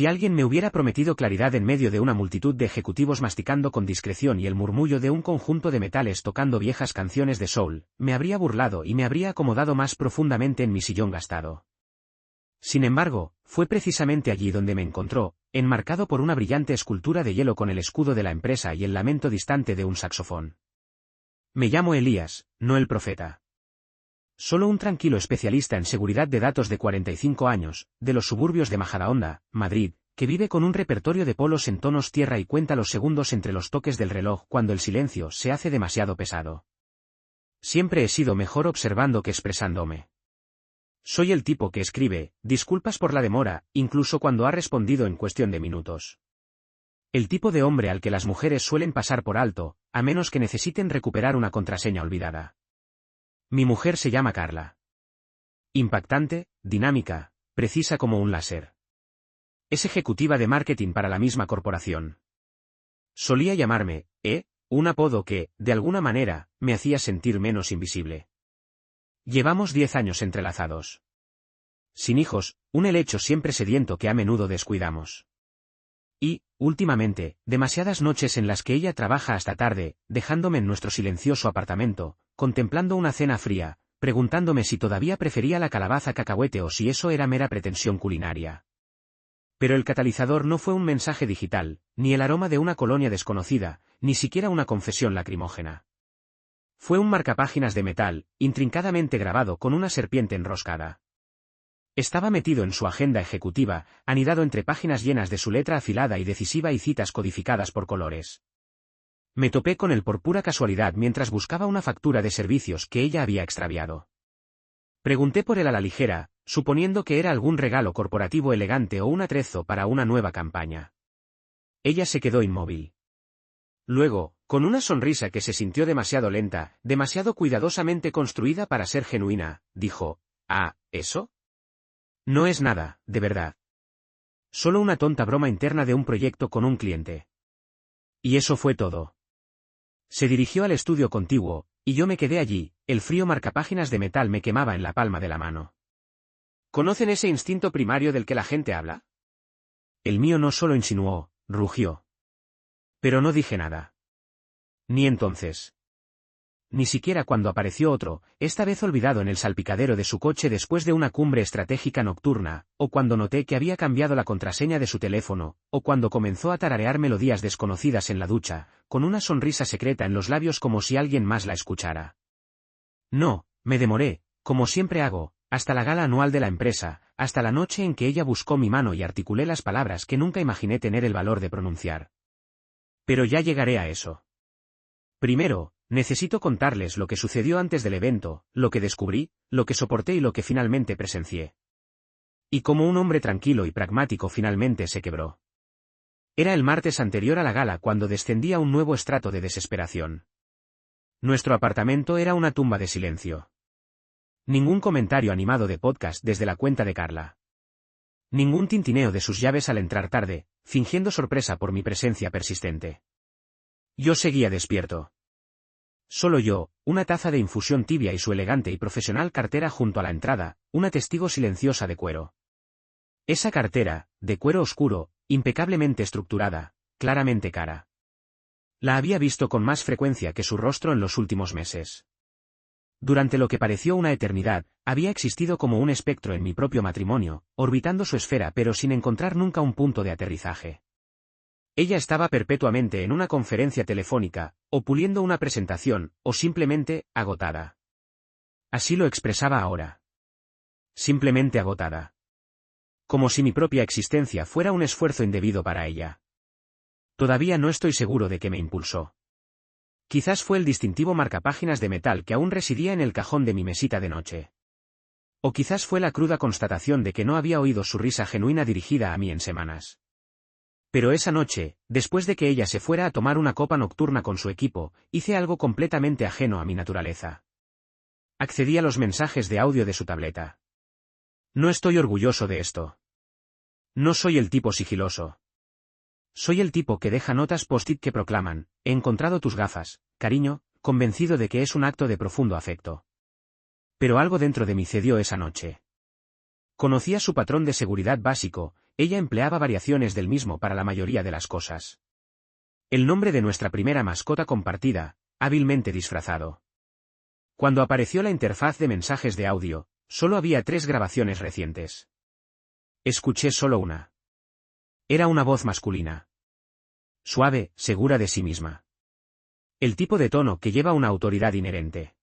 Si alguien me hubiera prometido claridad en medio de una multitud de ejecutivos masticando con discreción y el murmullo de un conjunto de metales tocando viejas canciones de soul, me habría burlado y me habría acomodado más profundamente en mi sillón gastado. Sin embargo, fue precisamente allí donde me encontró, enmarcado por una brillante escultura de hielo con el escudo de la empresa y el lamento distante de un saxofón. Me llamo Elías, no el profeta. Solo un tranquilo especialista en seguridad de datos de 45 años, de los suburbios de Majadahonda, Madrid, que vive con un repertorio de polos en tonos tierra y cuenta los segundos entre los toques del reloj cuando el silencio se hace demasiado pesado. Siempre he sido mejor observando que expresándome. Soy el tipo que escribe, disculpas por la demora, incluso cuando ha respondido en cuestión de minutos. El tipo de hombre al que las mujeres suelen pasar por alto, a menos que necesiten recuperar una contraseña olvidada. Mi mujer se llama Carla. Impactante, dinámica, precisa como un láser. Es ejecutiva de marketing para la misma corporación. Solía llamarme, un apodo que, de alguna manera, me hacía sentir menos invisible. Llevamos 10 años entrelazados. Sin hijos, un helecho siempre sediento que a menudo descuidamos. Y, últimamente, demasiadas noches en las que ella trabaja hasta tarde, dejándome en nuestro silencioso apartamento, contemplando una cena fría, preguntándome si todavía prefería la calabaza cacahuete o si eso era mera pretensión culinaria. Pero el catalizador no fue un mensaje digital, ni el aroma de una colonia desconocida, ni siquiera una confesión lacrimógena. Fue un marcapáginas de metal, intrincadamente grabado con una serpiente enroscada. Estaba metido en su agenda ejecutiva, anidado entre páginas llenas de su letra afilada y decisiva y citas codificadas por colores. Me topé con él por pura casualidad mientras buscaba una factura de servicios que ella había extraviado. Pregunté por él a la ligera, suponiendo que era algún regalo corporativo elegante o un atrezo para una nueva campaña. Ella se quedó inmóvil. Luego, con una sonrisa que se sintió demasiado lenta, demasiado cuidadosamente construida para ser genuina, dijo, ¿eso? No es nada, de verdad. Solo una tonta broma interna de un proyecto con un cliente. Y eso fue todo. Se dirigió al estudio contiguo, y yo me quedé allí, el frío marcapáginas de metal me quemaba en la palma de la mano. ¿Conocen ese instinto primario del que la gente habla? El mío no solo insinuó, rugió. Pero no dije nada. Ni entonces. Ni siquiera cuando apareció otro, esta vez olvidado en el salpicadero de su coche después de una cumbre estratégica nocturna, o cuando noté que había cambiado la contraseña de su teléfono, o cuando comenzó a tararear melodías desconocidas en la ducha, con una sonrisa secreta en los labios como si alguien más la escuchara. No, me demoré, como siempre hago, hasta la gala anual de la empresa, hasta la noche en que ella buscó mi mano y articulé las palabras que nunca imaginé tener el valor de pronunciar. Pero ya llegaré a eso. Primero, necesito contarles lo que sucedió antes del evento, lo que descubrí, lo que soporté y lo que finalmente presencié. Y cómo un hombre tranquilo y pragmático finalmente se quebró. Era el martes anterior a la gala cuando descendía un nuevo estrato de desesperación. Nuestro apartamento era una tumba de silencio. Ningún comentario animado de podcast desde la cuenta de Carla. Ningún tintineo de sus llaves al entrar tarde, fingiendo sorpresa por mi presencia persistente. Yo seguía despierto. Solo yo, una taza de infusión tibia y su elegante y profesional cartera junto a la entrada, una testigo silenciosa de cuero. Esa cartera, de cuero oscuro, impecablemente estructurada, claramente cara. La había visto con más frecuencia que su rostro en los últimos meses. Durante lo que pareció una eternidad, había existido como un espectro en mi propio matrimonio, orbitando su esfera pero sin encontrar nunca un punto de aterrizaje. Ella estaba perpetuamente en una conferencia telefónica, o puliendo una presentación, o simplemente, agotada. Así lo expresaba ahora. Simplemente agotada. Como si mi propia existencia fuera un esfuerzo indebido para ella. Todavía no estoy seguro de qué me impulsó. Quizás fue el distintivo marcapáginas de metal que aún residía en el cajón de mi mesita de noche. O quizás fue la cruda constatación de que no había oído su risa genuina dirigida a mí en semanas. Pero esa noche, después de que ella se fuera a tomar una copa nocturna con su equipo, hice algo completamente ajeno a mi naturaleza. Accedí a los mensajes de audio de su tableta. No estoy orgulloso de esto. No soy el tipo sigiloso. Soy el tipo que deja notas post-it que proclaman, he encontrado tus gafas, cariño, convencido de que es un acto de profundo afecto. Pero algo dentro de mí cedió esa noche. Conocía su patrón de seguridad básico, ella empleaba variaciones del mismo para la mayoría de las cosas. El nombre de nuestra primera mascota compartida, hábilmente disfrazado. Cuando apareció la interfaz de mensajes de audio, solo había 3 grabaciones recientes. Escuché solo una. Era una voz masculina. Suave, segura de sí misma. El tipo de tono que lleva una autoridad inherente.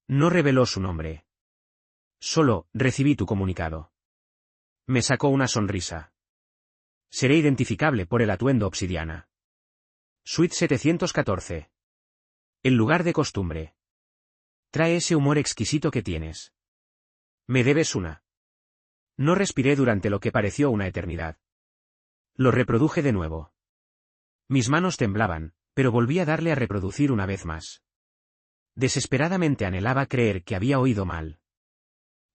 No reveló su nombre. Solo, recibí tu comunicado. Me sacó una sonrisa. Seré identificable por el atuendo obsidiana. Suite 714. El lugar de costumbre. Trae ese humor exquisito que tienes. Me debes una. No respiré durante lo que pareció una eternidad. Lo reproduje de nuevo. Mis manos temblaban, pero volví a darle a reproducir una vez más. Desesperadamente anhelaba creer que había oído mal.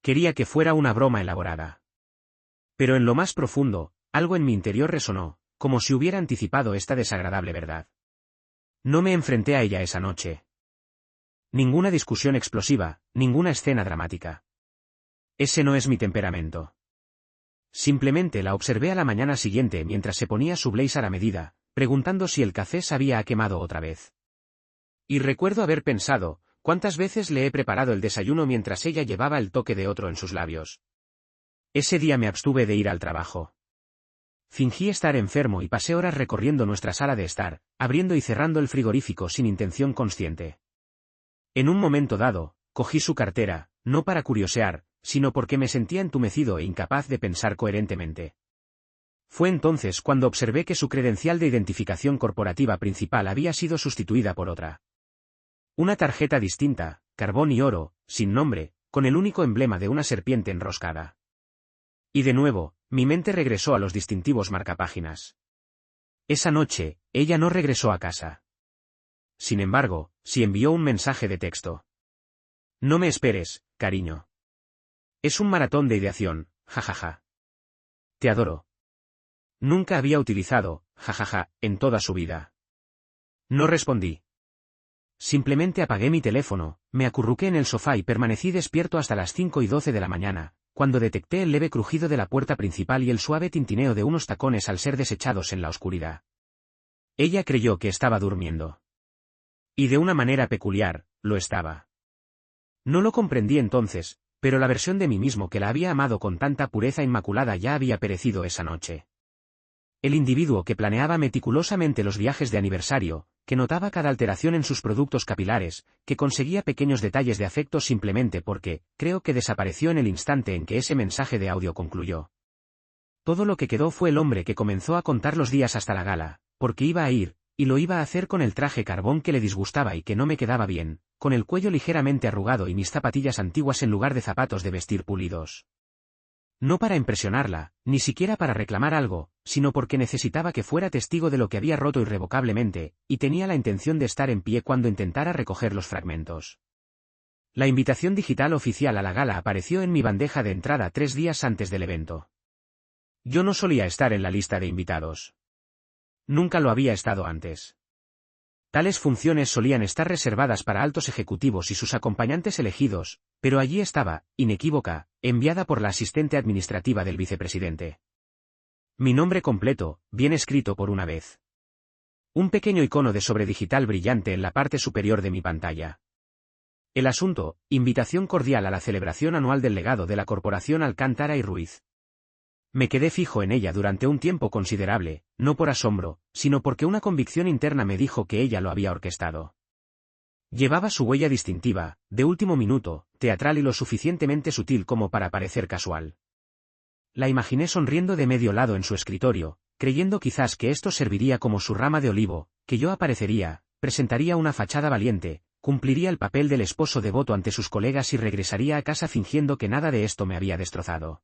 Quería que fuera una broma elaborada. Pero en lo más profundo, algo en mi interior resonó, como si hubiera anticipado esta desagradable verdad. No me enfrenté a ella esa noche. Ninguna discusión explosiva, ninguna escena dramática. Ese no es mi temperamento. Simplemente la observé a la mañana siguiente mientras se ponía su blazer a medida, preguntando si el café se había quemado otra vez. Y recuerdo haber pensado, ¿cuántas veces le he preparado el desayuno mientras ella llevaba el toque de otro en sus labios? Ese día me abstuve de ir al trabajo. Fingí estar enfermo y pasé horas recorriendo nuestra sala de estar, abriendo y cerrando el frigorífico sin intención consciente. En un momento dado, cogí su cartera, no para curiosear, sino porque me sentía entumecido e incapaz de pensar coherentemente. Fue entonces cuando observé que su credencial de identificación corporativa principal había sido sustituida por otra. Una tarjeta distinta, carbón y oro, sin nombre, con el único emblema de una serpiente enroscada. Y de nuevo, mi mente regresó a los distintivos marcapáginas. Esa noche, ella no regresó a casa. Sin embargo, sí envió un mensaje de texto. No me esperes, cariño. Es un maratón de ideación, jajaja. Te adoro. Nunca había utilizado, jajaja, en toda su vida. No respondí. Simplemente apagué mi teléfono, me acurruqué en el sofá y permanecí despierto hasta las 5:12 de la mañana, cuando detecté el leve crujido de la puerta principal y el suave tintineo de unos tacones al ser desechados en la oscuridad. Ella creyó que estaba durmiendo. Y de una manera peculiar, lo estaba. No lo comprendí entonces, pero la versión de mí mismo que la había amado con tanta pureza inmaculada ya había perecido esa noche. El individuo que planeaba meticulosamente los viajes de aniversario, que notaba cada alteración en sus productos capilares, que conseguía pequeños detalles de afecto simplemente porque, creo que desapareció en el instante en que ese mensaje de audio concluyó. Todo lo que quedó fue el hombre que comenzó a contar los días hasta la gala, porque iba a ir, y lo iba a hacer con el traje carbón que le disgustaba y que no me quedaba bien, con el cuello ligeramente arrugado y mis zapatillas antiguas en lugar de zapatos de vestir pulidos. No para impresionarla, ni siquiera para reclamar algo, sino porque necesitaba que fuera testigo de lo que había roto irrevocablemente, y tenía la intención de estar en pie cuando intentara recoger los fragmentos. La invitación digital oficial a la gala apareció en mi bandeja de entrada 3 días antes del evento. Yo no solía estar en la lista de invitados. Nunca lo había estado antes. Tales funciones solían estar reservadas para altos ejecutivos y sus acompañantes elegidos, pero allí estaba, inequívoca, enviada por la asistente administrativa del vicepresidente. Mi nombre completo, bien escrito por una vez. Un pequeño icono de sobredigital brillante en la parte superior de mi pantalla. El asunto, invitación cordial a la celebración anual del legado de la Corporación Alcántara y Ruiz. Me quedé fijo en ella durante un tiempo considerable, no por asombro, sino porque una convicción interna me dijo que ella lo había orquestado. Llevaba su huella distintiva, de último minuto, teatral y lo suficientemente sutil como para parecer casual. La imaginé sonriendo de medio lado en su escritorio, creyendo quizás que esto serviría como su rama de olivo, que yo aparecería, presentaría una fachada valiente, cumpliría el papel del esposo devoto ante sus colegas y regresaría a casa fingiendo que nada de esto me había destrozado.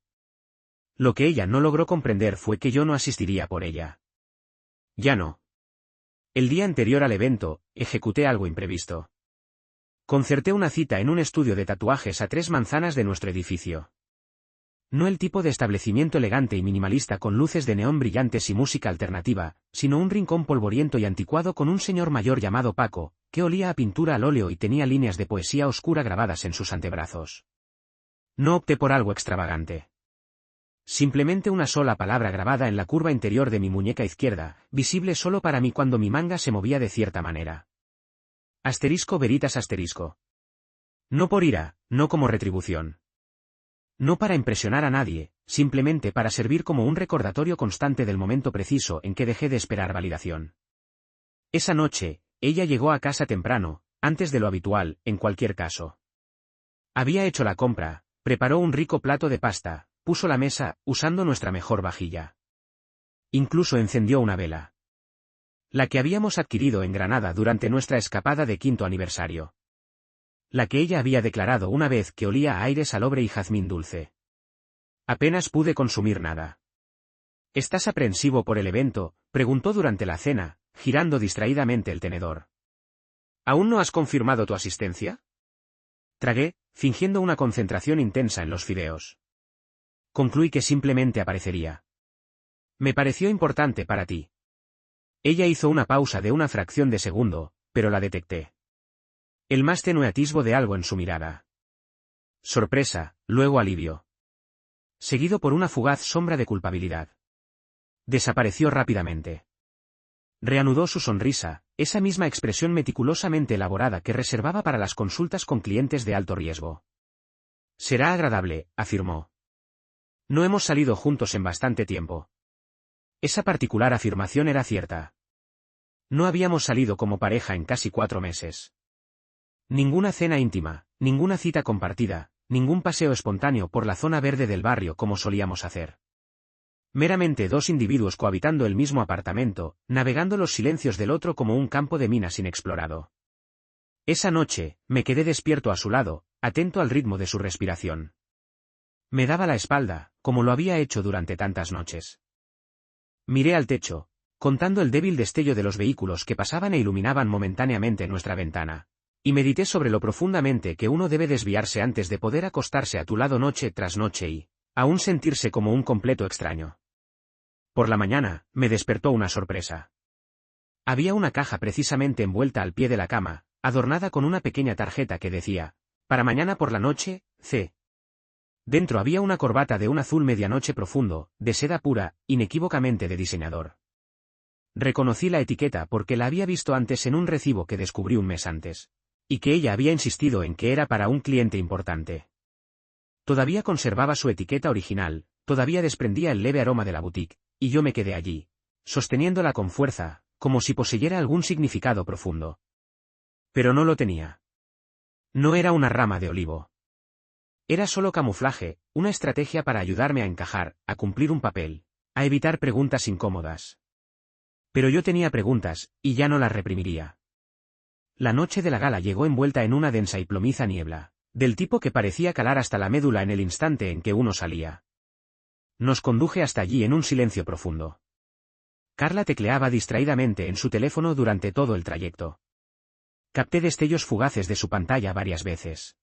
Lo que ella no logró comprender fue que yo no asistiría por ella. Ya no. El día anterior al evento, ejecuté algo imprevisto. Concerté una cita en un estudio de tatuajes a 3 manzanas de nuestro edificio. No el tipo de establecimiento elegante y minimalista con luces de neón brillantes y música alternativa, sino un rincón polvoriento y anticuado con un señor mayor llamado Paco, que olía a pintura al óleo y tenía líneas de poesía oscura grabadas en sus antebrazos. No opté por algo extravagante. Simplemente una sola palabra grabada en la curva interior de mi muñeca izquierda, visible solo para mí cuando mi manga se movía de cierta manera. Asterisco veritas asterisco. No por ira, no como retribución. No para impresionar a nadie, simplemente para servir como un recordatorio constante del momento preciso en que dejé de esperar validación. Esa noche, ella llegó a casa temprano, antes de lo habitual, en cualquier caso. Había hecho la compra, preparó un rico plato de pasta, puso la mesa, usando nuestra mejor vajilla. Incluso encendió una vela. La que habíamos adquirido en Granada durante nuestra escapada de 5º aniversario. La que ella había declarado una vez que olía a aire salobre y jazmín dulce. Apenas pude consumir nada. ¿Estás aprensivo por el evento?, preguntó durante la cena, girando distraídamente el tenedor. ¿Aún no has confirmado tu asistencia? Tragué, fingiendo una concentración intensa en los fideos. Concluí que simplemente aparecería. Me pareció importante para ti. Ella hizo una pausa de una fracción de segundo, pero la detecté. El más tenue atisbo de algo en su mirada. Sorpresa, luego alivio. Seguido por una fugaz sombra de culpabilidad. Desapareció rápidamente. Reanudó su sonrisa, esa misma expresión meticulosamente elaborada que reservaba para las consultas con clientes de alto riesgo. Será agradable, afirmó. No hemos salido juntos en bastante tiempo. Esa particular afirmación era cierta. No habíamos salido como pareja en casi 4 meses. Ninguna cena íntima, ninguna cita compartida, ningún paseo espontáneo por la zona verde del barrio como solíamos hacer. Meramente 2 individuos cohabitando el mismo apartamento, navegando los silencios del otro como un campo de minas inexplorado. Esa noche, me quedé despierto a su lado, atento al ritmo de su respiración. Me daba la espalda, como lo había hecho durante tantas noches. Miré al techo, contando el débil destello de los vehículos que pasaban e iluminaban momentáneamente nuestra ventana, y medité sobre lo profundamente que uno debe desviarse antes de poder acostarse a tu lado noche tras noche y, aún sentirse como un completo extraño. Por la mañana, me despertó una sorpresa. Había una caja precisamente envuelta al pie de la cama, adornada con una pequeña tarjeta que decía, para mañana por la noche, C. Dentro había una corbata de un azul medianoche profundo, de seda pura, inequívocamente de diseñador. Reconocí la etiqueta porque la había visto antes en un recibo que descubrí un mes antes, y que ella había insistido en que era para un cliente importante. Todavía conservaba su etiqueta original, todavía desprendía el leve aroma de la boutique, y yo me quedé allí, sosteniéndola con fuerza, como si poseyera algún significado profundo. Pero no lo tenía. No era una rama de olivo. Era solo camuflaje, una estrategia para ayudarme a encajar, a cumplir un papel, a evitar preguntas incómodas. Pero yo tenía preguntas, y ya no las reprimiría. La noche de la gala llegó envuelta en una densa y plomiza niebla, del tipo que parecía calar hasta la médula en el instante en que uno salía. Nos conduje hasta allí en un silencio profundo. Carla tecleaba distraídamente en su teléfono durante todo el trayecto. Capté destellos fugaces de su pantalla varias veces.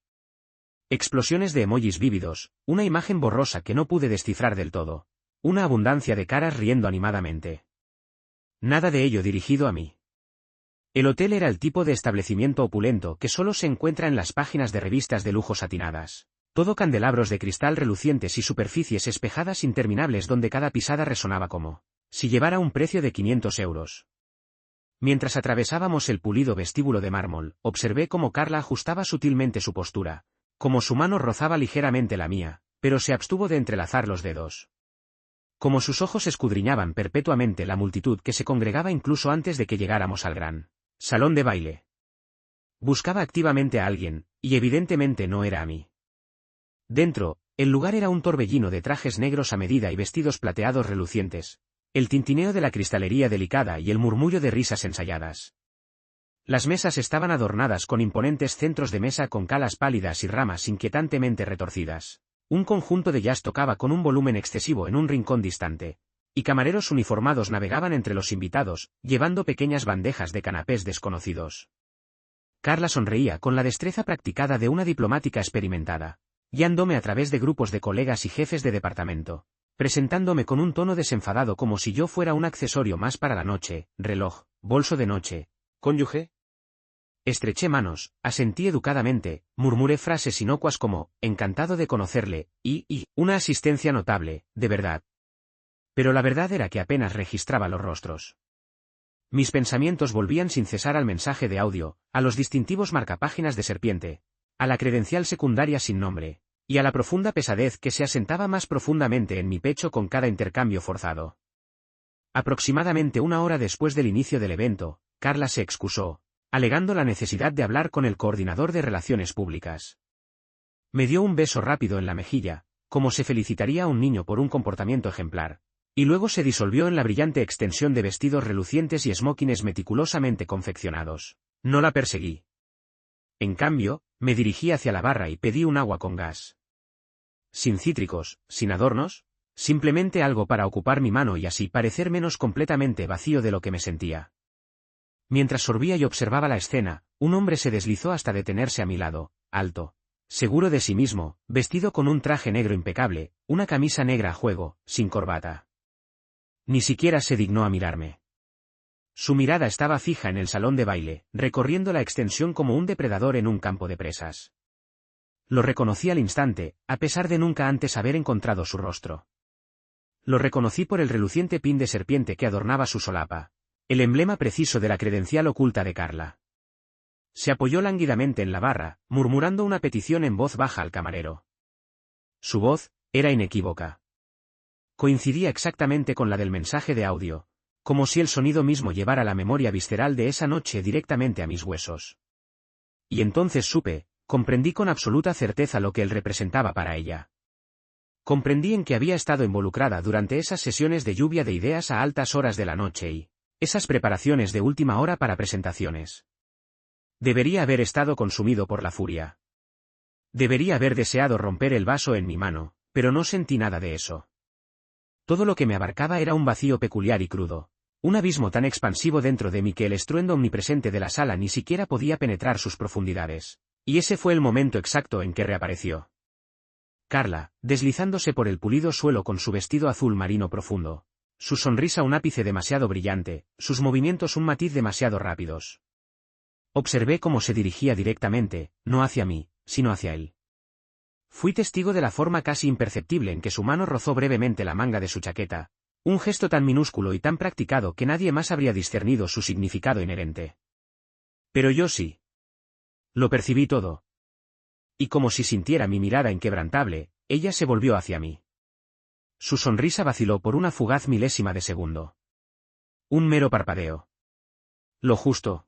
Explosiones de emojis vívidos, una imagen borrosa que no pude descifrar del todo, una abundancia de caras riendo animadamente. Nada de ello dirigido a mí. El hotel era el tipo de establecimiento opulento que solo se encuentra en las páginas de revistas de lujo satinadas. Todo candelabros de cristal relucientes y superficies espejadas interminables donde cada pisada resonaba como si llevara un precio de 500 euros. Mientras atravesábamos el pulido vestíbulo de mármol, observé cómo Carla ajustaba sutilmente su postura, como su mano rozaba ligeramente la mía, pero se abstuvo de entrelazar los dedos. Como sus ojos escudriñaban perpetuamente la multitud que se congregaba incluso antes de que llegáramos al gran salón de baile. Buscaba activamente a alguien, y evidentemente no era a mí. Dentro, el lugar era un torbellino de trajes negros a medida y vestidos plateados relucientes, el tintineo de la cristalería delicada y el murmullo de risas ensayadas. Las mesas estaban adornadas con imponentes centros de mesa con calas pálidas y ramas inquietantemente retorcidas. Un conjunto de jazz tocaba con un volumen excesivo en un rincón distante, y camareros uniformados navegaban entre los invitados, llevando pequeñas bandejas de canapés desconocidos. Carla sonreía con la destreza practicada de una diplomática experimentada, guiándome a través de grupos de colegas y jefes de departamento, presentándome con un tono desenfadado como si yo fuera un accesorio más para la noche, reloj, bolso de noche, cónyuge. Estreché manos, asentí educadamente, murmuré frases inocuas como, encantado de conocerle, y, una asistencia notable, de verdad. Pero la verdad era que apenas registraba los rostros. Mis pensamientos volvían sin cesar al mensaje de audio, a los distintivos marcapáginas de serpiente, a la credencial secundaria sin nombre, y a la profunda pesadez que se asentaba más profundamente en mi pecho con cada intercambio forzado. Aproximadamente una hora después del inicio del evento, Carla se excusó, alegando la necesidad de hablar con el coordinador de relaciones públicas. Me dio un beso rápido en la mejilla, como se felicitaría a un niño por un comportamiento ejemplar, y luego se disolvió en la brillante extensión de vestidos relucientes y esmokines meticulosamente confeccionados. No la perseguí. En cambio, me dirigí hacia la barra y pedí un agua con gas. Sin cítricos, sin adornos, simplemente algo para ocupar mi mano y así parecer menos completamente vacío de lo que me sentía. Mientras sorbía y observaba la escena, un hombre se deslizó hasta detenerse a mi lado, alto, seguro de sí mismo, vestido con un traje negro impecable, una camisa negra a juego, sin corbata. Ni siquiera se dignó a mirarme. Su mirada estaba fija en el salón de baile, recorriendo la extensión como un depredador en un campo de presas. Lo reconocí al instante, a pesar de nunca antes haber encontrado su rostro. Lo reconocí por el reluciente pin de serpiente que adornaba su solapa, el emblema preciso de la credencial oculta de Carla. Se apoyó lánguidamente en la barra, murmurando una petición en voz baja al camarero. Su voz era inequívoca. Coincidía exactamente con la del mensaje de audio, como si el sonido mismo llevara la memoria visceral de esa noche directamente a mis huesos. Y entonces comprendí con absoluta certeza lo que él representaba para ella. Comprendí en que había estado involucrada durante esas sesiones de lluvia de ideas a altas horas de la noche y esas preparaciones de última hora para presentaciones. Debería haber estado consumido por la furia. Debería haber deseado romper el vaso en mi mano, pero no sentí nada de eso. Todo lo que me abarcaba era un vacío peculiar y crudo, un abismo tan expansivo dentro de mí que el estruendo omnipresente de la sala ni siquiera podía penetrar sus profundidades. Y ese fue el momento exacto en que reapareció. Carla, deslizándose por el pulido suelo con su vestido azul marino profundo. Su sonrisa un ápice demasiado brillante, sus movimientos un matiz demasiado rápidos. Observé cómo se dirigía directamente, no hacia mí, sino hacia él. Fui testigo de la forma casi imperceptible en que su mano rozó brevemente la manga de su chaqueta, un gesto tan minúsculo y tan practicado que nadie más habría discernido su significado inherente. Pero yo sí. Lo percibí todo. Y como si sintiera mi mirada inquebrantable, ella se volvió hacia mí. Su sonrisa vaciló por una fugaz milésima de segundo. Un mero parpadeo. Lo justo.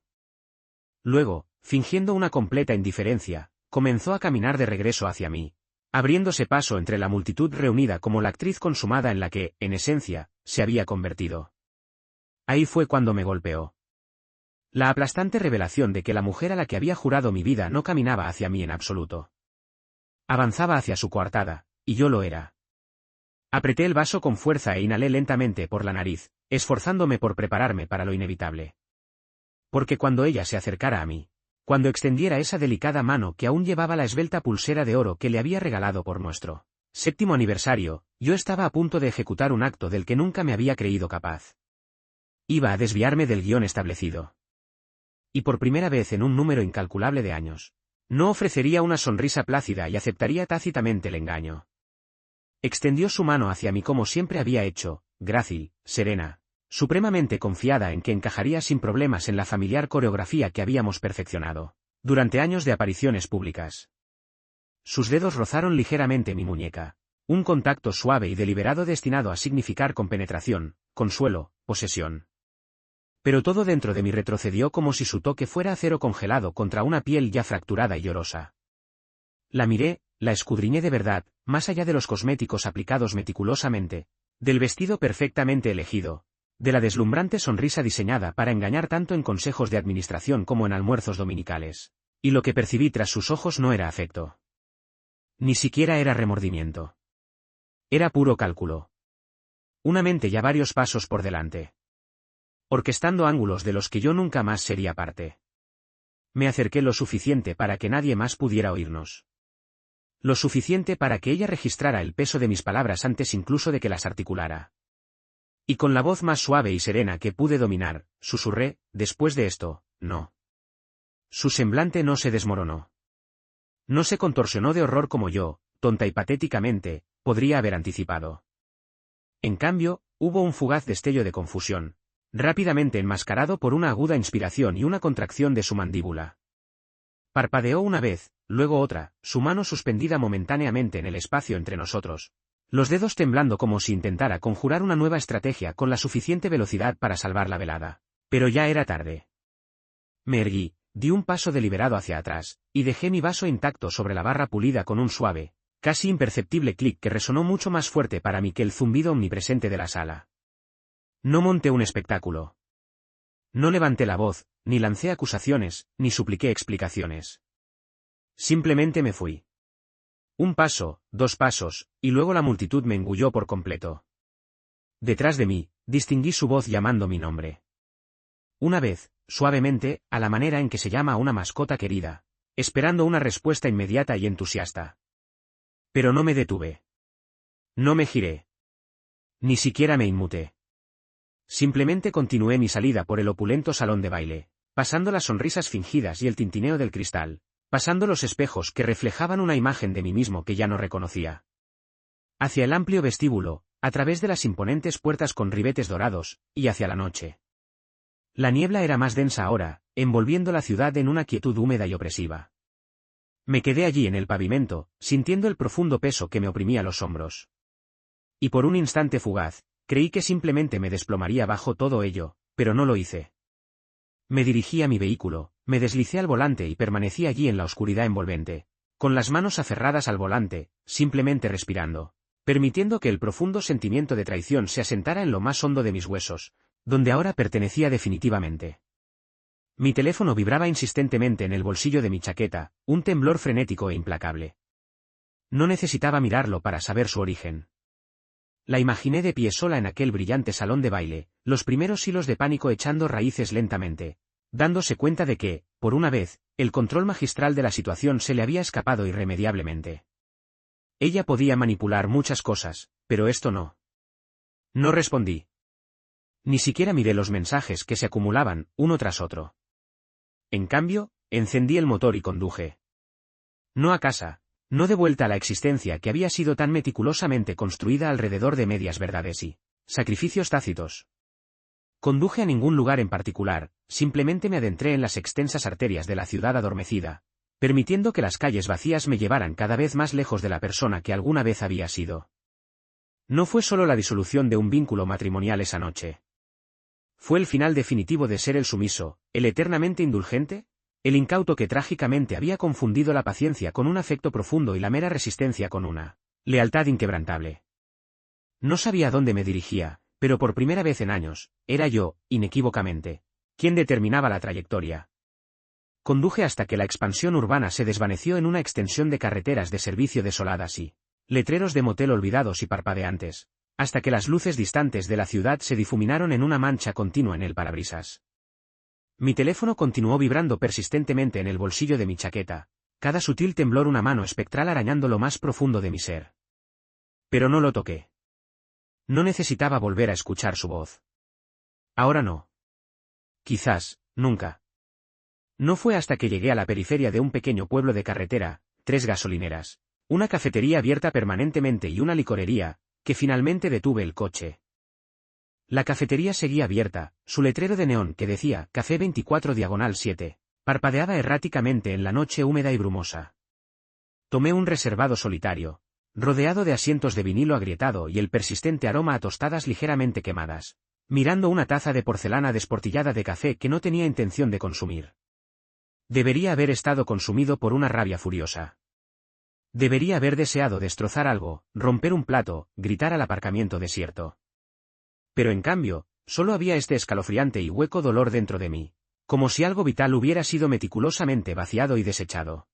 Luego, fingiendo una completa indiferencia, comenzó a caminar de regreso hacia mí, abriéndose paso entre la multitud reunida como la actriz consumada en la que, en esencia, se había convertido. Ahí fue cuando me golpeó. La aplastante revelación de que la mujer a la que había jurado mi vida no caminaba hacia mí en absoluto. Avanzaba hacia su coartada, y yo lo era. Apreté el vaso con fuerza e inhalé lentamente por la nariz, esforzándome por prepararme para lo inevitable. Porque cuando ella se acercara a mí, cuando extendiera esa delicada mano que aún llevaba la esbelta pulsera de oro que le había regalado por nuestro 7º aniversario, yo estaba a punto de ejecutar un acto del que nunca me había creído capaz. Iba a desviarme del guión establecido. Y por primera vez en un número incalculable de años, no ofrecería una sonrisa plácida y aceptaría tácitamente el engaño. Extendió su mano hacia mí como siempre había hecho, grácil, serena, supremamente confiada en que encajaría sin problemas en la familiar coreografía que habíamos perfeccionado durante años de apariciones públicas. Sus dedos rozaron ligeramente mi muñeca, un contacto suave y deliberado destinado a significar compenetración, consuelo, posesión. Pero todo dentro de mí retrocedió como si su toque fuera acero congelado contra una piel ya fracturada y llorosa. La miré, la escudriñé de verdad, más allá de los cosméticos aplicados meticulosamente, del vestido perfectamente elegido, de la deslumbrante sonrisa diseñada para engañar tanto en consejos de administración como en almuerzos dominicales. Y lo que percibí tras sus ojos no era afecto. Ni siquiera era remordimiento. Era puro cálculo. Una mente ya varios pasos por delante. Orquestando ángulos de los que yo nunca más sería parte. Me acerqué lo suficiente para que nadie más pudiera oírnos. Lo suficiente para que ella registrara el peso de mis palabras antes incluso de que las articulara. Y con la voz más suave y serena que pude dominar, susurré, después de esto, no. Su semblante no se desmoronó. No se contorsionó de horror como yo, tonta y patéticamente, podría haber anticipado. En cambio, hubo un fugaz destello de confusión, rápidamente enmascarado por una aguda inspiración y una contracción de su mandíbula. Parpadeó una vez, luego otra, su mano suspendida momentáneamente en el espacio entre nosotros, los dedos temblando como si intentara conjurar una nueva estrategia con la suficiente velocidad para salvar la velada. Pero ya era tarde. Me erguí, di un paso deliberado hacia atrás, y dejé mi vaso intacto sobre la barra pulida con un suave, casi imperceptible clic que resonó mucho más fuerte para mí que el zumbido omnipresente de la sala. No monté un espectáculo. No levanté la voz, ni lancé acusaciones, ni supliqué explicaciones. Simplemente me fui. Un paso, 2 pasos, y luego la multitud me engulló por completo. Detrás de mí, distinguí su voz llamando mi nombre. Una vez, suavemente, a la manera en que se llama a una mascota querida, esperando una respuesta inmediata y entusiasta. Pero no me detuve. No me giré. Ni siquiera me inmuté. Simplemente continué mi salida por el opulento salón de baile, pasando las sonrisas fingidas y el tintineo del cristal, pasando los espejos que reflejaban una imagen de mí mismo que ya no reconocía. Hacia el amplio vestíbulo, a través de las imponentes puertas con ribetes dorados, y hacia la noche. La niebla era más densa ahora, envolviendo la ciudad en una quietud húmeda y opresiva. Me quedé allí en el pavimento, sintiendo el profundo peso que me oprimía los hombros. Y por un instante fugaz, creí que simplemente me desplomaría bajo todo ello, pero no lo hice. Me dirigí a mi vehículo, me deslicé al volante y permanecí allí en la oscuridad envolvente, con las manos aferradas al volante, simplemente respirando, permitiendo que el profundo sentimiento de traición se asentara en lo más hondo de mis huesos, donde ahora pertenecía definitivamente. Mi teléfono vibraba insistentemente en el bolsillo de mi chaqueta, un temblor frenético e implacable. No necesitaba mirarlo para saber su origen. La imaginé de pie sola en aquel brillante salón de baile, los primeros hilos de pánico echando raíces lentamente, dándose cuenta de que, por una vez, el control magistral de la situación se le había escapado irremediablemente. Ella podía manipular muchas cosas, pero esto no. No respondí. Ni siquiera miré los mensajes que se acumulaban, uno tras otro. En cambio, encendí el motor y conduje. No a casa. No de vuelta a la existencia que había sido tan meticulosamente construida alrededor de medias verdades y sacrificios tácitos. Conduje a ningún lugar en particular, simplemente me adentré en las extensas arterias de la ciudad adormecida, permitiendo que las calles vacías me llevaran cada vez más lejos de la persona que alguna vez había sido. No fue solo la disolución de un vínculo matrimonial esa noche. Fue el final definitivo de ser el sumiso, el eternamente indulgente, el incauto que trágicamente había confundido la paciencia con un afecto profundo y la mera resistencia con una lealtad inquebrantable. No sabía a dónde me dirigía, pero por primera vez en años, era yo, inequívocamente, quien determinaba la trayectoria. Conduje hasta que la expansión urbana se desvaneció en una extensión de carreteras de servicio desoladas y letreros de motel olvidados y parpadeantes, hasta que las luces distantes de la ciudad se difuminaron en una mancha continua en el parabrisas. Mi teléfono continuó vibrando persistentemente en el bolsillo de mi chaqueta, cada sutil temblor una mano espectral arañando lo más profundo de mi ser. Pero no lo toqué. No necesitaba volver a escuchar su voz. Ahora no. Quizás, nunca. No fue hasta que llegué a la periferia de un pequeño pueblo de carretera, 3 gasolineras, una cafetería abierta permanentemente y una licorería, que finalmente detuve el coche. La cafetería seguía abierta, su letrero de neón que decía Café 24/7, parpadeaba erráticamente en la noche húmeda y brumosa. Tomé un reservado solitario, rodeado de asientos de vinilo agrietado y el persistente aroma a tostadas ligeramente quemadas, mirando una taza de porcelana desportillada de café que no tenía intención de consumir. Debería haber estado consumido por una rabia furiosa. Debería haber deseado destrozar algo, romper un plato, gritar al aparcamiento desierto. Pero en cambio, solo había este escalofriante y hueco dolor dentro de mí, como si algo vital hubiera sido meticulosamente vaciado y desechado.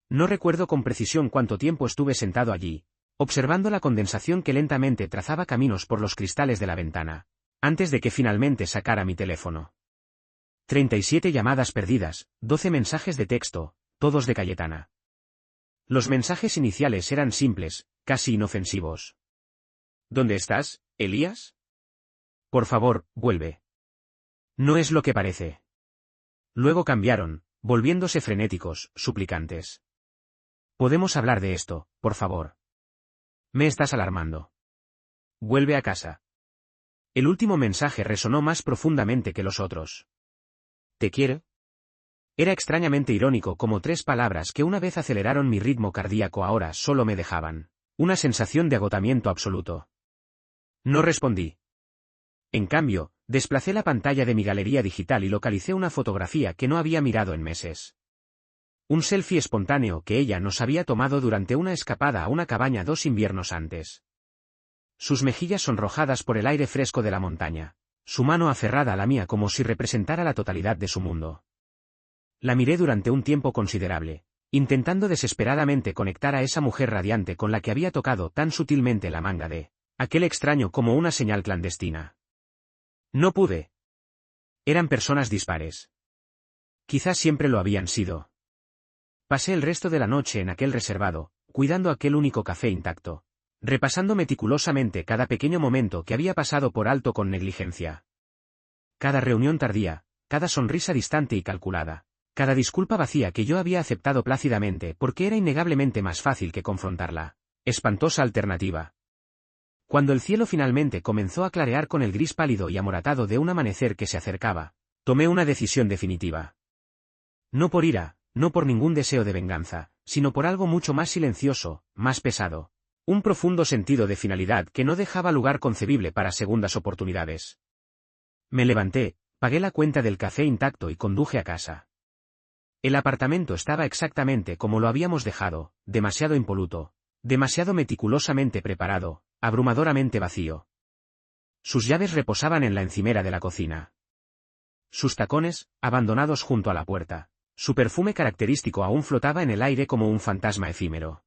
No recuerdo con precisión cuánto tiempo estuve sentado allí, observando la condensación que lentamente trazaba caminos por los cristales de la ventana, antes de que finalmente sacara mi teléfono. 37 llamadas perdidas, 12 mensajes de texto, todos de Cayetana. Los mensajes iniciales eran simples, casi inofensivos. ¿Dónde estás, Elías? Por favor, vuelve. No es lo que parece. Luego cambiaron, volviéndose frenéticos, suplicantes. ¿Podemos hablar de esto, por favor? Me estás alarmando. Vuelve a casa. El último mensaje resonó más profundamente que los otros. ¿Te quiero? Era extrañamente irónico como 3 palabras que una vez aceleraron mi ritmo cardíaco ahora solo me dejaban una sensación de agotamiento absoluto. No respondí. En cambio, desplacé la pantalla de mi galería digital y localicé una fotografía que no había mirado en meses. Un selfie espontáneo que ella nos había tomado durante una escapada a una cabaña 2 inviernos antes. Sus mejillas sonrojadas por el aire fresco de la montaña, su mano aferrada a la mía como si representara la totalidad de su mundo. La miré durante un tiempo considerable, intentando desesperadamente conectar a esa mujer radiante con la que había tocado tan sutilmente la manga de aquel extraño como una señal clandestina. No pude. Eran personas dispares. Quizás siempre lo habían sido. Pasé el resto de la noche en aquel reservado, cuidando aquel único café intacto, repasando meticulosamente cada pequeño momento que había pasado por alto con negligencia. Cada reunión tardía, cada sonrisa distante y calculada, cada disculpa vacía que yo había aceptado plácidamente porque era innegablemente más fácil que confrontarla. Espantosa alternativa. Cuando el cielo finalmente comenzó a clarear con el gris pálido y amoratado de un amanecer que se acercaba, tomé una decisión definitiva. No por ira, no por ningún deseo de venganza, sino por algo mucho más silencioso, más pesado. Un profundo sentido de finalidad que no dejaba lugar concebible para segundas oportunidades. Me levanté, pagué la cuenta del café intacto y conduje a casa. El apartamento estaba exactamente como lo habíamos dejado, demasiado impoluto, demasiado meticulosamente preparado, abrumadoramente vacío. Sus llaves reposaban en la encimera de la cocina. Sus tacones, abandonados junto a la puerta. Su perfume característico aún flotaba en el aire como un fantasma efímero.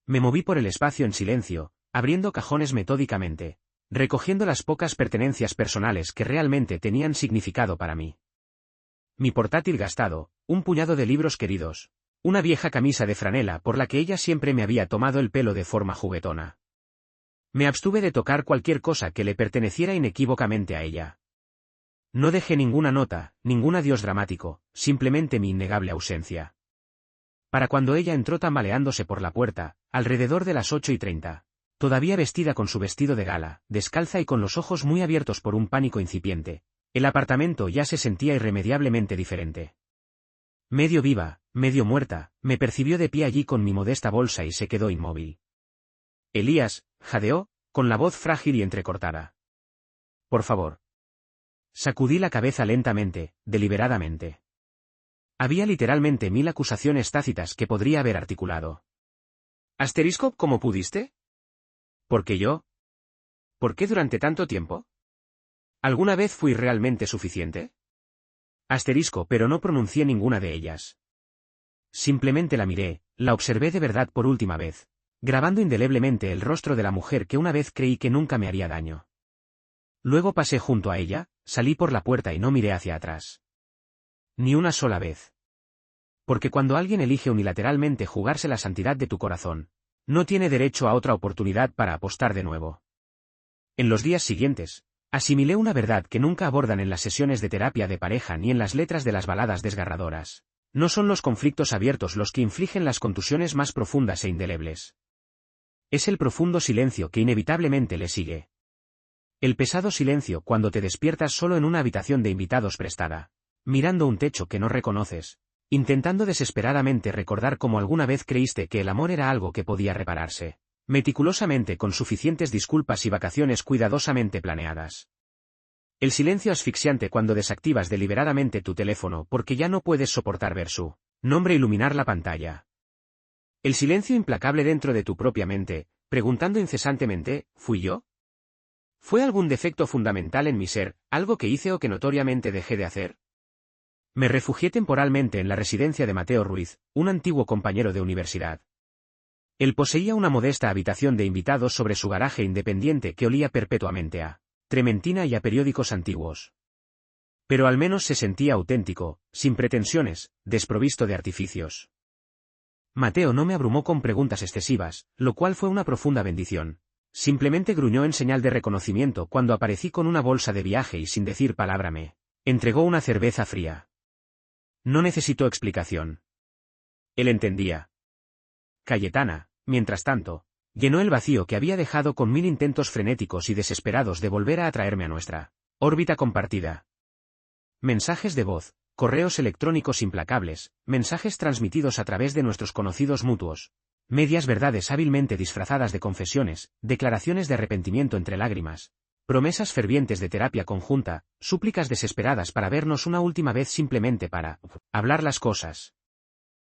Me moví por el espacio en silencio, abriendo cajones metódicamente, recogiendo las pocas pertenencias personales que realmente tenían significado para mí. Mi portátil gastado, un puñado de libros queridos, una vieja camisa de franela por la que ella siempre me había tomado el pelo de forma juguetona. Me abstuve de tocar cualquier cosa que le perteneciera inequívocamente a ella. No dejé ninguna nota, ningún adiós dramático, simplemente mi innegable ausencia. Para cuando ella entró tambaleándose por la puerta, alrededor de las 8:30, todavía vestida con su vestido de gala, descalza y con los ojos muy abiertos por un pánico incipiente, el apartamento ya se sentía irremediablemente diferente. Medio viva, medio muerta, me percibió de pie allí con mi modesta bolsa y se quedó inmóvil. Elías, jadeó, con la voz frágil y entrecortada. Por favor. Sacudí la cabeza lentamente, deliberadamente. Había literalmente 1000 acusaciones tácitas que podría haber articulado. ¿Asterisco, cómo pudiste? ¿Por qué yo? ¿Por qué durante tanto tiempo? ¿Alguna vez fui realmente suficiente? Asterisco, pero no pronuncié ninguna de ellas. Simplemente la miré, la observé de verdad por última vez, grabando indeleblemente el rostro de la mujer que una vez creí que nunca me haría daño. Luego pasé junto a ella, salí por la puerta y no miré hacia atrás. Ni una sola vez. Porque cuando alguien elige unilateralmente jugarse la santidad de tu corazón, no tiene derecho a otra oportunidad para apostar de nuevo. En los días siguientes, asimilé una verdad que nunca abordan en las sesiones de terapia de pareja ni en las letras de las baladas desgarradoras. No son los conflictos abiertos los que infligen las contusiones más profundas e indelebles. Es el profundo silencio que inevitablemente le sigue. El pesado silencio cuando te despiertas solo en una habitación de invitados prestada, mirando un techo que no reconoces, intentando desesperadamente recordar cómo alguna vez creíste que el amor era algo que podía repararse, meticulosamente con suficientes disculpas y vacaciones cuidadosamente planeadas. El silencio asfixiante cuando desactivas deliberadamente tu teléfono porque ya no puedes soportar ver su nombre iluminar la pantalla. El silencio implacable dentro de tu propia mente, preguntando incesantemente, ¿fui yo? ¿Fue algún defecto fundamental en mi ser, algo que hice o que notoriamente dejé de hacer? Me refugié temporalmente en la residencia de Mateo Ruiz, un antiguo compañero de universidad. Él poseía una modesta habitación de invitados sobre su garaje independiente que olía perpetuamente a trementina y a periódicos antiguos. Pero al menos se sentía auténtico, sin pretensiones, desprovisto de artificios. Mateo no me abrumó con preguntas excesivas, lo cual fue una profunda bendición. Simplemente gruñó en señal de reconocimiento cuando aparecí con una bolsa de viaje y sin decir palabra me entregó una cerveza fría. No necesitó explicación. Él entendía. Cayetana, mientras tanto, llenó el vacío que había dejado con 1000 intentos frenéticos y desesperados de volver a atraerme a nuestra órbita compartida. Mensajes de voz, correos electrónicos implacables, mensajes transmitidos a través de nuestros conocidos mutuos, medias verdades hábilmente disfrazadas de confesiones, declaraciones de arrepentimiento entre lágrimas, promesas fervientes de terapia conjunta, súplicas desesperadas para vernos una última vez simplemente para hablar las cosas.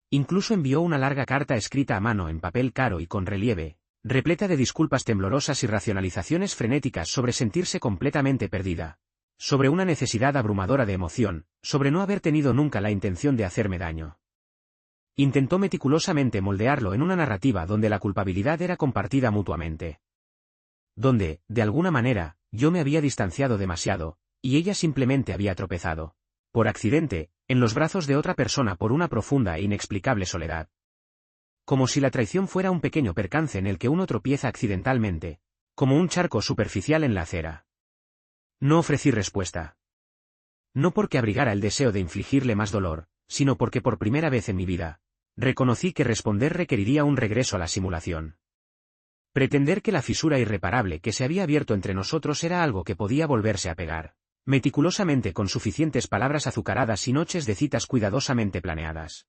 Incluso envió una larga carta escrita a mano en papel caro y con relieve, repleta de disculpas temblorosas y racionalizaciones frenéticas sobre sentirse completamente perdida, sobre una necesidad abrumadora de emoción, sobre no haber tenido nunca la intención de hacerme daño. Intentó meticulosamente moldearlo en una narrativa donde la culpabilidad era compartida mutuamente. Donde, de alguna manera, yo me había distanciado demasiado, y ella simplemente había tropezado, por accidente, en los brazos de otra persona por una profunda e inexplicable soledad. Como si la traición fuera un pequeño percance en el que uno tropieza accidentalmente, como un charco superficial en la acera. No ofrecí respuesta. No porque abrigara el deseo de infligirle más dolor, sino porque por primera vez en mi vida, reconocí que responder requeriría un regreso a la simulación. Pretender que la fisura irreparable que se había abierto entre nosotros era algo que podía volverse a pegar, meticulosamente con suficientes palabras azucaradas y noches de citas cuidadosamente planeadas.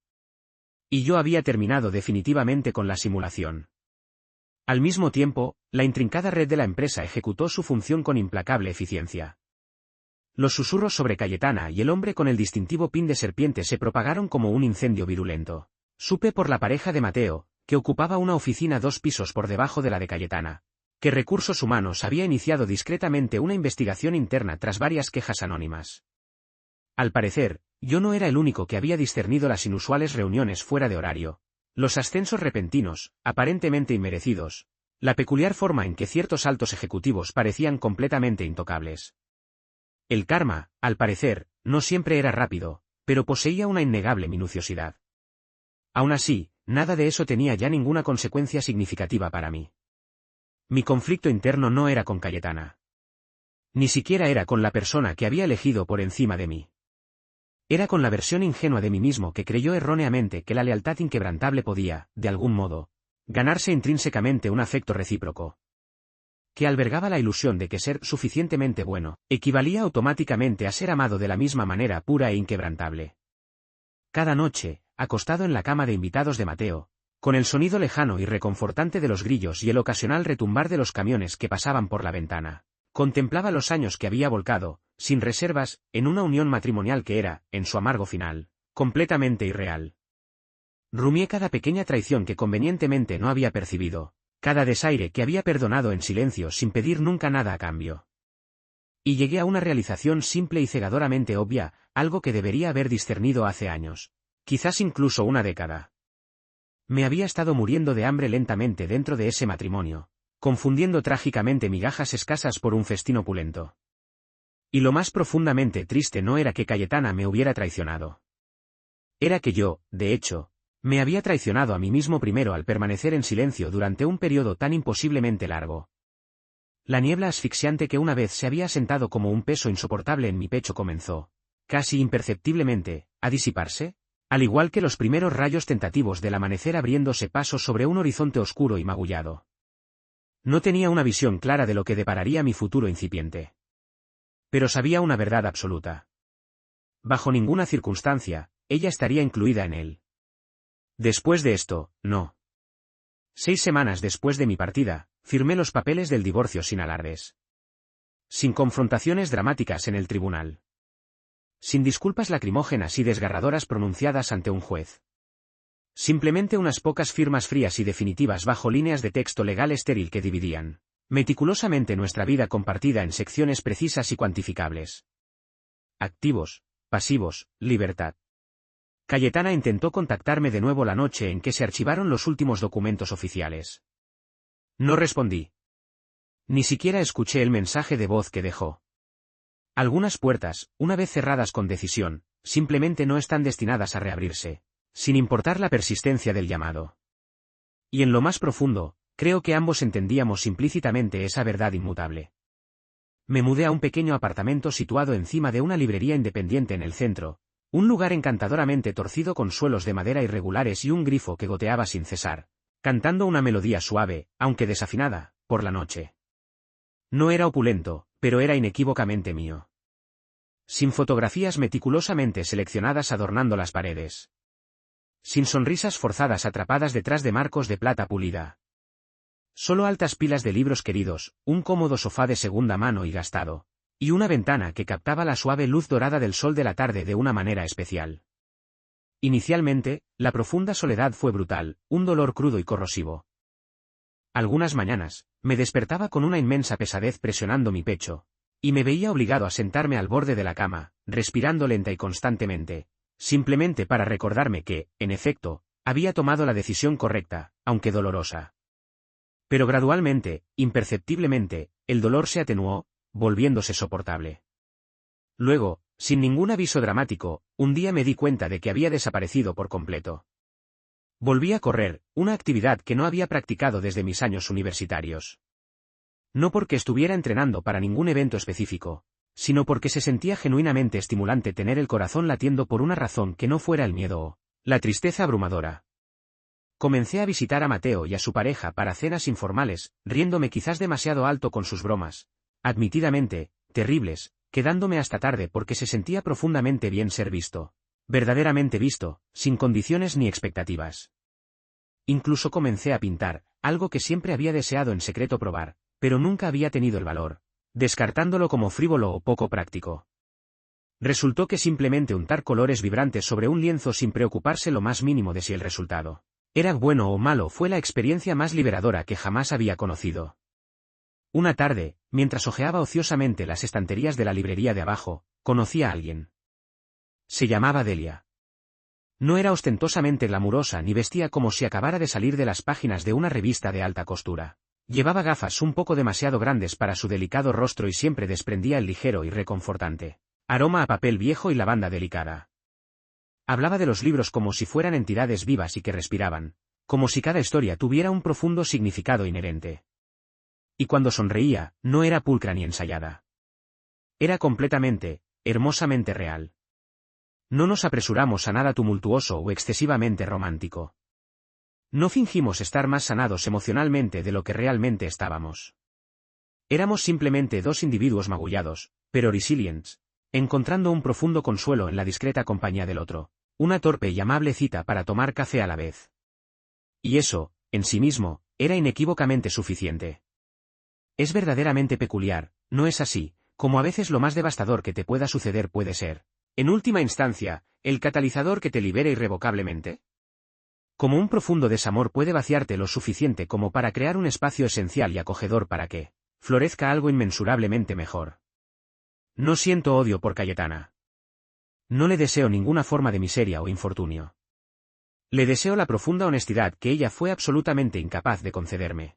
Y yo había terminado definitivamente con la simulación. Al mismo tiempo, la intrincada red de la empresa ejecutó su función con implacable eficiencia. Los susurros sobre Cayetana y el hombre con el distintivo pin de serpiente se propagaron como un incendio virulento. Supe por la pareja de Mateo, que ocupaba una oficina 2 pisos por debajo de la de Cayetana, que Recursos Humanos había iniciado discretamente una investigación interna tras varias quejas anónimas. Al parecer, yo no era el único que había discernido las inusuales reuniones fuera de horario, los ascensos repentinos, aparentemente inmerecidos, la peculiar forma en que ciertos altos ejecutivos parecían completamente intocables. El karma, al parecer, no siempre era rápido, pero poseía una innegable minuciosidad. Aún así, nada de eso tenía ya ninguna consecuencia significativa para mí. Mi conflicto interno no era con Cayetana. Ni siquiera era con la persona que había elegido por encima de mí. Era con la versión ingenua de mí mismo que creyó erróneamente que la lealtad inquebrantable podía, de algún modo, ganarse intrínsecamente un afecto recíproco. Que albergaba la ilusión de que ser suficientemente bueno equivalía automáticamente a ser amado de la misma manera pura e inquebrantable. Cada noche, acostado en la cama de invitados de Mateo, con el sonido lejano y reconfortante de los grillos y el ocasional retumbar de los camiones que pasaban por la ventana, contemplaba los años que había volcado, sin reservas, en una unión matrimonial que era, en su amargo final, completamente irreal. Rumié cada pequeña traición que convenientemente no había percibido, cada desaire que había perdonado en silencio sin pedir nunca nada a cambio. Y llegué a una realización simple y cegadoramente obvia, algo que debería haber discernido hace años, quizás incluso una década. Me había estado muriendo de hambre lentamente dentro de ese matrimonio, confundiendo trágicamente migajas escasas por un festín opulento. Y lo más profundamente triste no era que Cayetana me hubiera traicionado. Era que yo, de hecho, me había traicionado a mí mismo primero al permanecer en silencio durante un periodo tan imposiblemente largo. La niebla asfixiante que una vez se había asentado como un peso insoportable en mi pecho comenzó, casi imperceptiblemente, a disiparse, al igual que los primeros rayos tentativos del amanecer abriéndose paso sobre un horizonte oscuro y magullado. No tenía una visión clara de lo que depararía mi futuro incipiente. Pero sabía una verdad absoluta. Bajo ninguna circunstancia, ella estaría incluida en él. Después de esto, no. 6 semanas después de mi partida, firmé los papeles del divorcio sin alardes. Sin confrontaciones dramáticas en el tribunal. Sin disculpas lacrimógenas y desgarradoras pronunciadas ante un juez. Simplemente unas pocas firmas frías y definitivas bajo líneas de texto legal estéril que dividían, meticulosamente nuestra vida compartida en secciones precisas y cuantificables. Activos, pasivos, libertad. Cayetana intentó contactarme de nuevo la noche en que se archivaron los últimos documentos oficiales. No respondí. Ni siquiera escuché el mensaje de voz que dejó. Algunas puertas, una vez cerradas con decisión, simplemente no están destinadas a reabrirse, sin importar la persistencia del llamado. Y en lo más profundo, creo que ambos entendíamos implícitamente esa verdad inmutable. Me mudé a un pequeño apartamento situado encima de una librería independiente en el centro, Un lugar encantadoramente torcido con suelos de madera irregulares y un grifo que goteaba sin cesar, cantando una melodía suave, aunque desafinada, por la noche. No era opulento, pero era inequívocamente mío. Sin fotografías meticulosamente seleccionadas adornando las paredes. Sin sonrisas forzadas atrapadas detrás de marcos de plata pulida. Solo altas pilas de libros queridos, un cómodo sofá de segunda mano y gastado, y una ventana que captaba la suave luz dorada del sol de la tarde de una manera especial. Inicialmente, la profunda soledad fue brutal, un dolor crudo y corrosivo. Algunas mañanas, me despertaba con una inmensa pesadez presionando mi pecho, y me veía obligado a sentarme al borde de la cama, respirando lenta y constantemente, simplemente para recordarme que, en efecto, había tomado la decisión correcta, aunque dolorosa. Pero gradualmente, imperceptiblemente, el dolor se atenuó, volviéndose soportable. Luego, sin ningún aviso dramático, un día me di cuenta de que había desaparecido por completo. Volví a correr, una actividad que no había practicado desde mis años universitarios. No porque estuviera entrenando para ningún evento específico, sino porque se sentía genuinamente estimulante tener el corazón latiendo por una razón que no fuera el miedo o la tristeza abrumadora. Comencé a visitar a Mateo y a su pareja para cenas informales, riéndome quizás demasiado alto con sus bromas, admitidamente, terribles, quedándome hasta tarde porque se sentía profundamente bien ser visto, verdaderamente visto, sin condiciones ni expectativas. Incluso comencé a pintar, algo que siempre había deseado en secreto probar, pero nunca había tenido el valor, descartándolo como frívolo o poco práctico. Resultó que simplemente untar colores vibrantes sobre un lienzo sin preocuparse lo más mínimo de si el resultado era bueno o malo fue la experiencia más liberadora que jamás había conocido. Una tarde, mientras hojeaba ociosamente las estanterías de la librería de abajo, conocí a alguien. Se llamaba Delia. No era ostentosamente glamurosa ni vestía como si acabara de salir de las páginas de una revista de alta costura. Llevaba gafas un poco demasiado grandes para su delicado rostro y siempre desprendía el ligero y reconfortante aroma a papel viejo y lavanda delicada. Hablaba de los libros como si fueran entidades vivas y que respiraban, como si cada historia tuviera un profundo significado inherente. Y cuando sonreía, no era pulcra ni ensayada. Era completamente, hermosamente real. No nos apresuramos a nada tumultuoso o excesivamente romántico. No fingimos estar más sanados emocionalmente de lo que realmente estábamos. Éramos simplemente dos individuos magullados, pero resilientes, encontrando un profundo consuelo en la discreta compañía del otro, una torpe y amable cita para tomar café a la vez. Y eso, en sí mismo, era inequívocamente suficiente. Es verdaderamente peculiar, ¿no es así? Como a veces lo más devastador que te pueda suceder puede ser, en última instancia, el catalizador que te libere irrevocablemente. Como un profundo desamor puede vaciarte lo suficiente como para crear un espacio esencial y acogedor para que florezca algo inmensurablemente mejor. No siento odio por Cayetana. No le deseo ninguna forma de miseria o infortunio. Le deseo la profunda honestidad que ella fue absolutamente incapaz de concederme.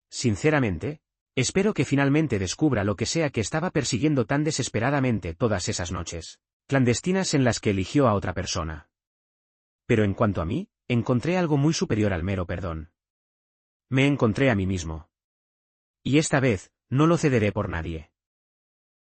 Sinceramente, espero que finalmente descubra lo que sea que estaba persiguiendo tan desesperadamente todas esas noches clandestinas en las que eligió a otra persona. Pero en cuanto a mí, encontré algo muy superior al mero perdón. Me encontré a mí mismo. Y esta vez, no lo cederé por nadie.